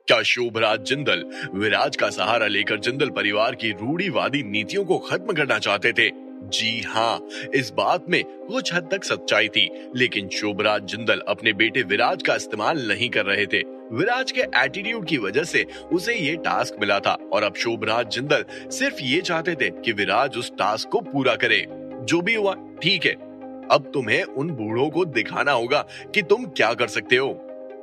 क्या शोभराज जिंदल विराज का सहारा लेकर जिंदल परिवार की रूढ़िवादी नीतियों को खत्म करना चाहते थे? जी हाँ, इस बात में कुछ हद तक सच्चाई थी, लेकिन शोभराज जिंदल अपने बेटे विराज का इस्तेमाल नहीं कर रहे थे। विराज के एटीट्यूड की वजह से उसे ये टास्क मिला था और अब शोभराज जिंदल सिर्फ ये चाहते थे कि विराज उस टास्क को पूरा करे। जो भी हुआ ठीक है, अब तुम्हें उन बूढ़ों को दिखाना होगा कि तुम क्या कर सकते हो।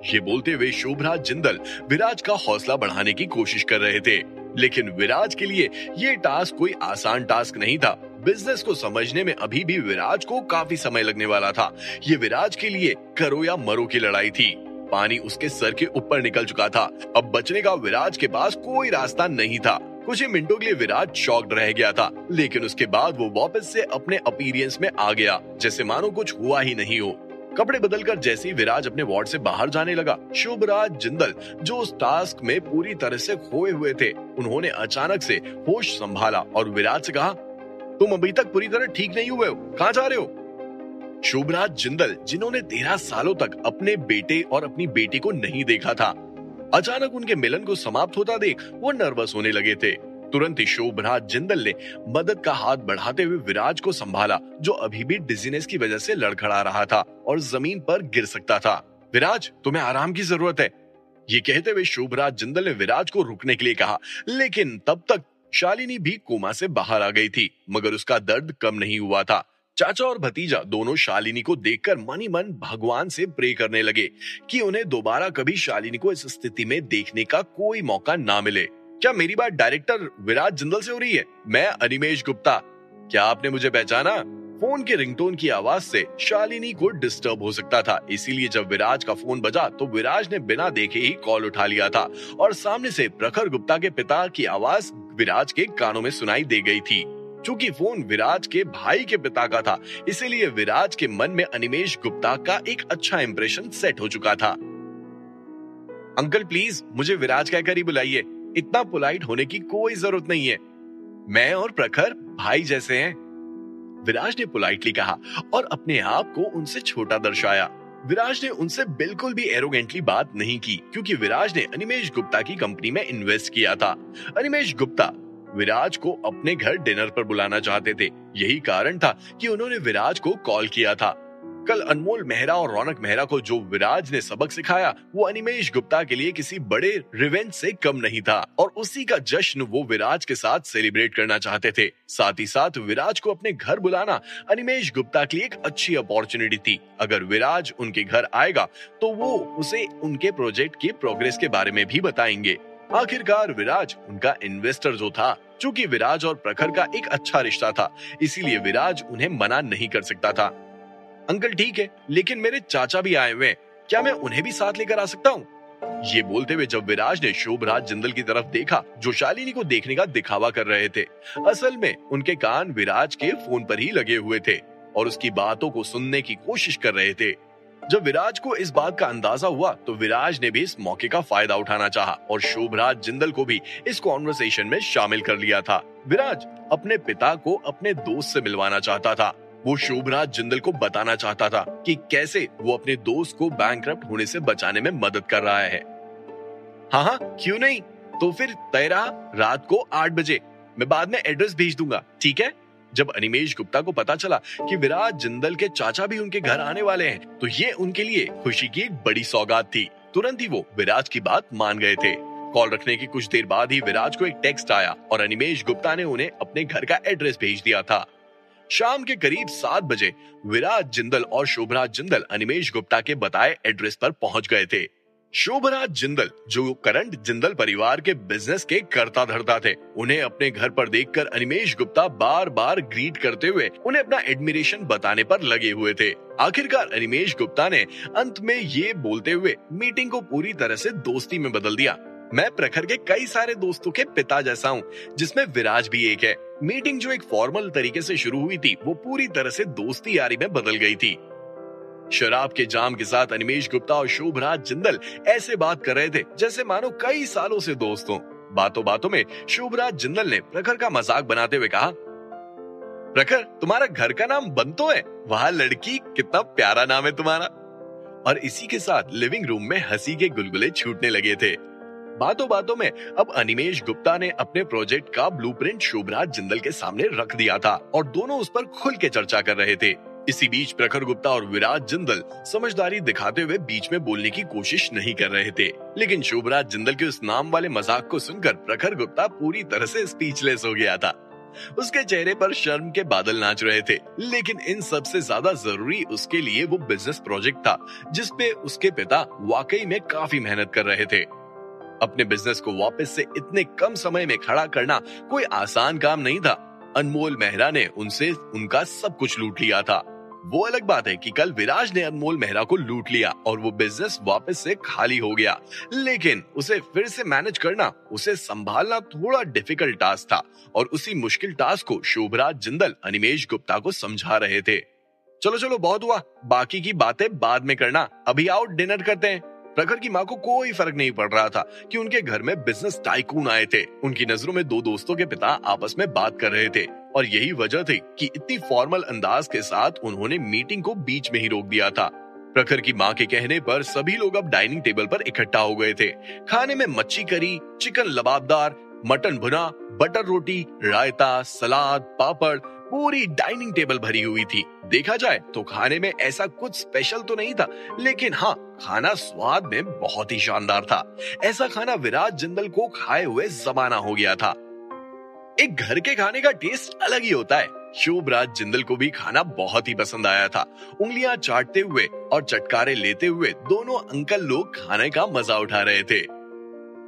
ये बोलते हुए शोभराज जिंदल विराज का हौसला बढ़ाने की कोशिश कर रहे थे, लेकिन विराज के लिए ये टास्क कोई आसान टास्क नहीं था। बिजनेस को समझने में अभी भी विराज को काफी समय लगने वाला था। ये विराज के लिए करो या मरो की लड़ाई थी। पानी उसके सर के ऊपर निकल चुका था। अब बचने का विराज के पास कोई रास्ता नहीं था। कुछ ही मिनटों के लिए विराज शॉक्ड रह गया था, लेकिन उसके बाद वो वापस से अपने अपीयरेंस में आ गया, जैसे मानो कुछ हुआ ही नहीं हो। कपड़े बदलकर जैसे ही विराज अपने वार्ड से बाहर जाने लगा, शोभराज जिंदल जो उस टास्क में पूरी तरह से खोए हुए थे, उन्होंने अचानक से होश संभाला और विराज से कहा, तुम अभी तक पूरी तरह ठीक नहीं हुए हो, कहाँ जा रहे हो? शोभराज जिंदल, जिन्होंने 13 सालों तक अपने बेटे और अपनी बेटी को नहीं देखा था, अचानक उनके मिलन को समाप्त होता देख वो नर्वस होने लगे थे। तुरंत ही शोभराज जिंदल ने मदद का हाथ बढ़ाते हुए विराज को संभाला, जो अभी भी डिजीनेस की वजह से लड़खड़ा रहा था और जमीन पर गिर सकता था। विराज, तुम्हें आराम की जरूरत है, ये कहते हुए शोभराज जिंदल ने विराज को रुकने के लिए कहा, लेकिन तब तक शालिनी भी कोमा से बाहर आ गई थी, मगर उसका दर्द कम नहीं हुआ था। चाचा और भतीजा दोनों शालिनी को देखकर मन ही मन भगवान से प्रे करने लगे कि उन्हें दोबारा कभी शालिनी को इस स्थिति में देखने का कोई मौका ना मिले। क्या मेरी बात डायरेक्टर विराज जिंदल से हो रही है? मैं अनिमेश गुप्ता। क्या आपने मुझे पहचाना? फोन के रिंगटोन की आवाज से शालिनी को डिस्टर्ब हो सकता था, इसीलिए जब विराज का फोन बजा तो विराज ने बिना देखे ही कॉल उठा लिया था और सामने से प्रखर गुप्ता के पिता की आवाज विराज के कानों में सुनाई दे गई थी। चूंकि फोन विराज के भाई के पिता का था, इसीलिए विराज के मन में अनिमेश गुप्ता का एक अच्छा इंप्रेशन सेट हो चुका था। अंकल प्लीज मुझे विराज कहकर ही बुलाइए, इतना पोलाइट होने की कोई जरूरत नहीं है। मैं और प्रखर भाई जैसे हैं, विराज ने पोलाइटली कहा और अपने आप को उनसे छोटा दर्शाया। विराज ने उनसे बिल्कुल भी एरोगेंटली बात नहीं की, क्योंकि विराज ने अनिमेश गुप्ता की कंपनी में इन्वेस्ट किया था। अनिमेश गुप्ता विराज को अपने घर डिनर पर बुलाना चाहते थे, यही कारण था कि उन्होंने विराज को कॉल किया था। कल अनमोल मेहरा और रौनक मेहरा को जो विराज ने सबक सिखाया, वो अनिमेश गुप्ता के लिए किसी बड़े रिवेंज से कम नहीं था और उसी का जश्न वो विराज के साथ सेलिब्रेट करना चाहते थे। साथ ही साथ विराज को अपने घर बुलाना अनिमेश गुप्ता के लिए एक अच्छी अपॉर्चुनिटी थी। अगर विराज उनके घर आएगा तो वो उसे उनके प्रोजेक्ट की प्रोग्रेस के बारे में भी बताएंगे। आखिरकार विराज उनका इन्वेस्टर जो था, चूंकि विराज और प्रखर का एक अच्छा रिश्ता था, इसीलिए विराज उन्हें मना नहीं कर सकता था। अंकल ठीक है, लेकिन मेरे चाचा भी आए हुए हैं, क्या मैं उन्हें भी साथ लेकर आ सकता हूँ? ये बोलते हुए जब विराज ने शोभराज जिंदल की तरफ देखा, जो शालिनी को देखने का दिखावा कर रहे थे, असल में उनके कान विराज के फोन पर ही लगे हुए थे और उसकी बातों को सुनने की कोशिश कर रहे थे। जब विराज को इस बात का अंदाजा हुआ तो विराज ने भी इस मौके का फायदा उठाना चाहा और शोभराज जिंदल को भी इस कॉन्वर्सेशन में शामिल कर लिया था। विराज अपने पिता को अपने दोस्त से मिलवाना चाहता था। वो शोभराज जिंदल को बताना चाहता था कि कैसे वो अपने दोस्त को बैंकरप्ट होने से बचाने में मदद कर रहा है। हाँ, क्यों नहीं, तो फिर तय रहा, रात को 8 बजे। मैं बाद में एड्रेस भेज दूंगा, ठीक है? जब अनिमेश गुप्ता को पता चला कि विराज जिंदल के चाचा भी उनके घर आने वाले हैं, तो ये उनके लिए खुशी की एक बड़ी सौगात थी। तुरंत ही वो विराज की बात मान गए थे। कॉल रखने की कुछ देर बाद ही विराज को एक टेक्स्ट आया और अनिमेश गुप्ता ने उन्हें अपने घर का एड्रेस भेज दिया था। शाम के करीब 7 बजे विराज जिंदल और शोभराज जिंदल अनिमेश गुप्ता के बताए एड्रेस पर पहुंच गए थे। शोभराज जिंदल, जो करंट जिंदल परिवार के बिजनेस के कर्ता धर्ता थे, उन्हें अपने घर पर देखकर अनिमेश गुप्ता बार बार ग्रीट करते हुए उन्हें अपना एडमिरेशन बताने पर लगे हुए थे। आखिरकार अनिमेश गुप्ता ने अंत में ये बोलते हुए मीटिंग को पूरी तरह से दोस्ती में बदल दिया। मैं प्रखर के कई सारे दोस्तों के पिता जैसा हूँ, जिसमें विराज भी एक है। मीटिंग जो एक फॉर्मल तरीके से शुरू हुई थी, वो पूरी तरह से दोस्ती यारी में बदल गई थी। शराब के जाम के साथ अनिमेश गुप्ता और शोभराज जिंदल ऐसे बात कर रहे थे जैसे मानो कई सालों से दोस्त हों। बातों बातों में शोभराज जिंदल ने प्रखर का मजाक बनाते हुए कहा, प्रखर तुम्हारा घर का नाम बंतो है, वाह लड़की कितना प्यारा नाम है तुम्हारा। और इसी के साथ लिविंग रूम में हंसी के गुलगुले छूटने लगे थे। बातों बातों में अब अनिमेश गुप्ता ने अपने प्रोजेक्ट का ब्लूप्रिंट शोभराज जिंदल के सामने रख दिया था और दोनों उस पर खुल के चर्चा कर रहे थे। इसी बीच प्रखर गुप्ता और विराज जिंदल समझदारी दिखाते हुए बीच में बोलने की कोशिश नहीं कर रहे थे, लेकिन शोभराज जिंदल के उस नाम वाले मजाक को सुनकर प्रखर गुप्ता पूरी तरह से स्पीचलेस हो गया था। उसके चेहरे पर शर्म के बादल नाच रहे थे, लेकिन इन सब से ज्यादा जरूरी उसके लिए वो बिजनेस प्रोजेक्ट था जिसपे उसके पिता वाकई में काफी मेहनत कर रहे थे। अपने बिजनेस को वापस से इतने कम समय में खड़ा करना कोई आसान काम नहीं था। अनमोल मेहरा ने उनसे उनका सब कुछ लूट लिया था। वो अलग बात है कि कल विराज ने अनमोल मेहरा को लूट लिया और वो बिजनेस वापस से खाली हो गया, लेकिन उसे फिर से मैनेज करना, उसे संभालना थोड़ा डिफिकल्ट टास्क था और उसी मुश्किल टास्क को शोभराज जिंदल अनिमेश गुप्ता को समझा रहे थे। चलो चलो बहुत हुआ, बाकी की बातें बाद में करना, अभी आओ डिनर करते हैं। प्रखर की माँ को कोई फर्क नहीं पड़ रहा था कि उनके घर में बिजनेस टाइकून आए थे। उनकी नजरों में दो दोस्तों के पिता आपस में बात कर रहे थे और यही वजह थी कि इतनी फॉर्मल अंदाज के साथ उन्होंने मीटिंग को बीच में ही रोक दिया था। प्रखर की माँ के कहने पर सभी लोग अब डाइनिंग टेबल पर इकट्ठा हो गए थे। खाने में मच्छी करी, चिकन लबाबदार, मटन भुना, बटर रोटी, रायता, सलाद, पापड़, पूरी डाइनिंग टेबल भरी हुई थी। देखा जाए तो खाने में ऐसा कुछ स्पेशल तो नहीं था, लेकिन हाँ, खाना स्वाद में बहुत ही शानदार था। ऐसा खाना विराज जिंदल को खाए हुए जमाना हो गया था। एक घर के खाने का टेस्ट अलग ही होता है। शोभराज जिंदल को भी खाना बहुत ही पसंद आया था। उंगलियां चाटते हुए और चटकारे लेते हुए दोनों अंकल लोग खाने का मजा उठा रहे थे।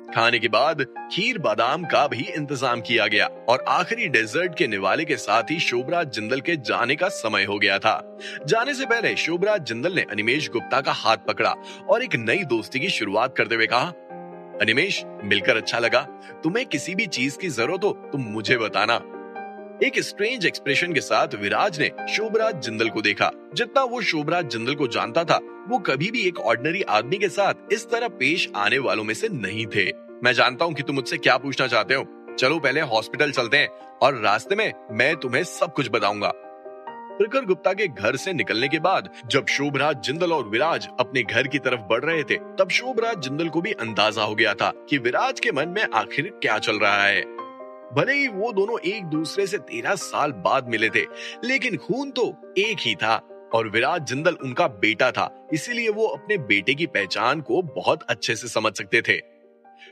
खाने के बाद खीर बादाम का भी इंतजाम किया गया और आखिरी डेजर्ट के निवाले के साथ ही शोभराज जिंदल के जाने का समय हो गया था। जाने से पहले शोभराज जिंदल ने अनिमेश गुप्ता का हाथ पकड़ा और एक नई दोस्ती की शुरुआत करते हुए कहा, अनिमेश, मिलकर अच्छा लगा। तुम्हें किसी भी चीज की जरूरत हो तुम मुझे बताना। एक स्ट्रेंज एक्सप्रेशन के साथ विराज ने शोभराज जिंदल को देखा। जितना वो शोभराज जिंदल को जानता था, वो कभी भी एक ऑर्डिनरी आदमी के साथ इस तरह पेश आने वालों में से नहीं थे। मैं जानता हूँ कि तुम मुझसे क्या पूछना चाहते हो। चलो पहले हॉस्पिटल चलते हैं और रास्ते में मैं तुम्हें सब कुछ बताऊंगा। प्रखर गुप्ता के घर से निकलने के बाद जब शोभराज जिंदल और विराज अपने घर की तरफ बढ़ रहे थे, तब शोभराज जिंदल को भी अंदाजा हो गया था कि विराज के मन में आखिर क्या चल रहा है। भले ही वो दोनों एक दूसरे से 13 साल बाद मिले थे, लेकिन खून तो एक ही था और विराज जिंदल उनका बेटा था, इसीलिए वो अपने बेटे की पहचान को बहुत अच्छे से समझ सकते थे।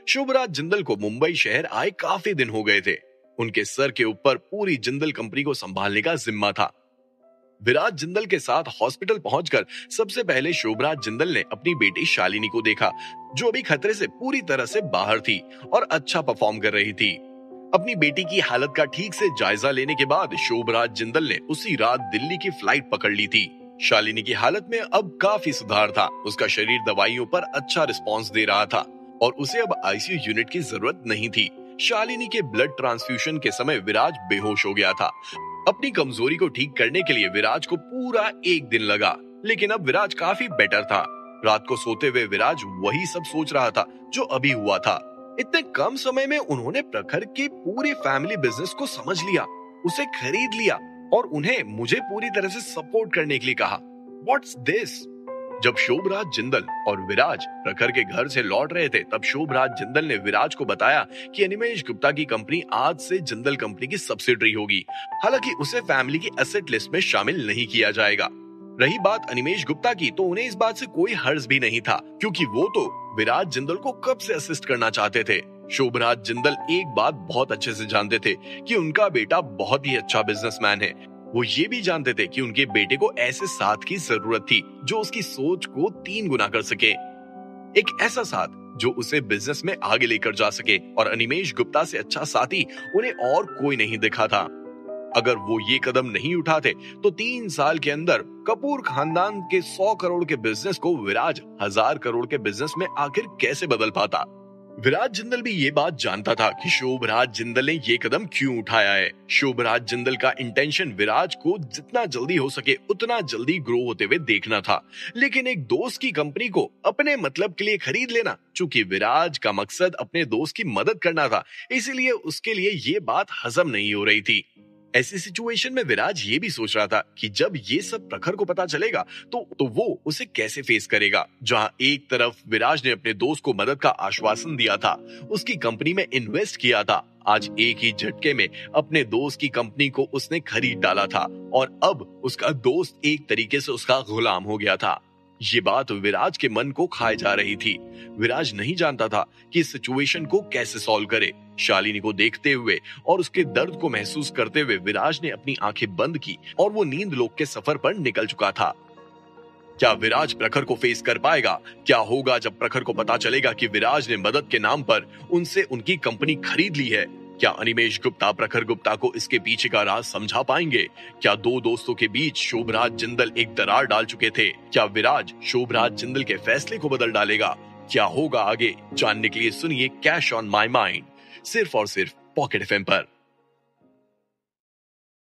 शोभराज जिंदल को मुंबई शहर आए काफी दिन हो गए थे। उनके सर के ऊपर पूरी जिंदल कंपनी को संभालने का जिम्मा था। विराज जिंदल के साथ हॉस्पिटल पहुंचकर सबसे पहले शोभराज जिंदल ने अपनी बेटी शालिनी को देखा, जो अभी खतरे से पूरी तरह से बाहर थी और अच्छा परफॉर्म कर रही थी। अपनी बेटी की हालत का ठीक से जायजा लेने के बाद शोभराज जिंदल ने उसी रात दिल्ली की फ्लाइट पकड़ ली थी। शालिनी की हालत में अब काफी सुधार था। उसका शरीर दवाइयों पर अच्छा रिस्पॉन्स दे रहा था और उसे अब आईसीयू यूनिट की जरूरत नहीं थी। शालिनी के ब्लड ट्रांसफ्यूजन के समय विराज बेहोश हो गया था। अपनी कमजोरी को ठीक करने के लिए विराज को पूरा एक दिन लगा, लेकिन अब विराज काफी बेटर था। रात को सोते हुए विराज वही सब सोच रहा था जो अभी हुआ था। इतने कम समय में उन्होंने प्रखर के पूरे फैमिली बिजनेस को समझ लिया, उसे खरीद लिया और उन्हें मुझे पूरी तरह से सपोर्ट करने के लिए कहा। What's this? जब शोभराज जिंदल और विराज प्रखर के घर से लौट रहे थे, तब शोभराज जिंदल ने विराज को बताया कि अनिमेश गुप्ता की कंपनी आज से जिंदल कंपनी की सब्सिडरी होगी। हालांकि उसे फैमिली की एसेट लिस्ट में शामिल नहीं किया जाएगा। रही बात अनिमेश गुप्ता की, तो उन्हें इस बात से कोई हर्ज भी नहीं था, क्योंकि वो तो विराज जिंदल को कब से असिस्ट करना चाहते थे। शोभराज जिंदल एक बात बहुत अच्छे से जानते थे कि उनका बेटा बहुत ही अच्छा बिजनेसमैन है। वो ये भी जानते थे कि उनके बेटे को ऐसे साथ की जरूरत थी जो उसकी सोच को 3 गुना कर सके। एक ऐसा साथ जो उसे बिजनेस में आगे लेकर जा सके, और अनिमेश गुप्ता से अच्छा साथी उन्हें और कोई नहीं दिखा था। अगर वो ये कदम नहीं उठाते तो 3 साल के अंदर कपूर खानदान के 100 करोड़ के बिजनेस को विराज 1000 करोड़ के बिजनेस में आखिर कैसे बदल पाता। विराज जिंदल भी ये बात जानता था कि शोभराज जिंदल ने ये कदम क्यों उठाया है। शोभराज जिंदल का इंटेंशन विराज को जितना जल्दी हो सके उतना जल्दी ग्रो होते हुए देखना था, लेकिन एक दोस्त की कंपनी को अपने मतलब के लिए खरीद लेना, चूंकि विराज का मकसद अपने दोस्त की मदद करना था, इसीलिए उसके लिए ये बात हजम नहीं हो रही थी। ऐसी सिचुएशन में विराज ये भी सोच रहा था कि जब ये सब प्रखर को पता चलेगा तो वो उसे कैसे फेस करेगा। जहां एक तरफ विराज ने अपने दोस्त को मदद का आश्वासन दिया था, उसकी कंपनी में इन्वेस्ट किया था, आज एक ही झटके में अपने दोस्त की कंपनी को उसने खरीद डाला था और अब उसका दोस्त एक तरीके से उसका गुलाम हो गया था। ये बात विराज के मन को खाए जा रही थी। विराज नहीं जानता था कि इस सिचुएशन को कैसे सॉल्व करे। शालिनी को देखते हुए और उसके दर्द को महसूस करते हुए विराज ने अपनी आंखें बंद की और वो नींद लोक के सफर पर निकल चुका था। क्या विराज प्रखर को फेस कर पाएगा? क्या होगा जब प्रखर को पता चलेगा कि विराज ने मदद के नाम पर उनसे उनकी कंपनी खरीद ली है? क्या अनिमेश गुप्ता प्रखर गुप्ता को इसके पीछे का राज समझा पाएंगे? क्या दो दोस्तों के बीच शोभराज जिंदल एक दरार डाल चुके थे? क्या विराज शोभराज जिंदल के फैसले को बदल डालेगा? क्या होगा आगे, जानने के लिए सुनिए कैश ऑन माई माइंड, सिर्फ और सिर्फ पॉकेट एफएम पर।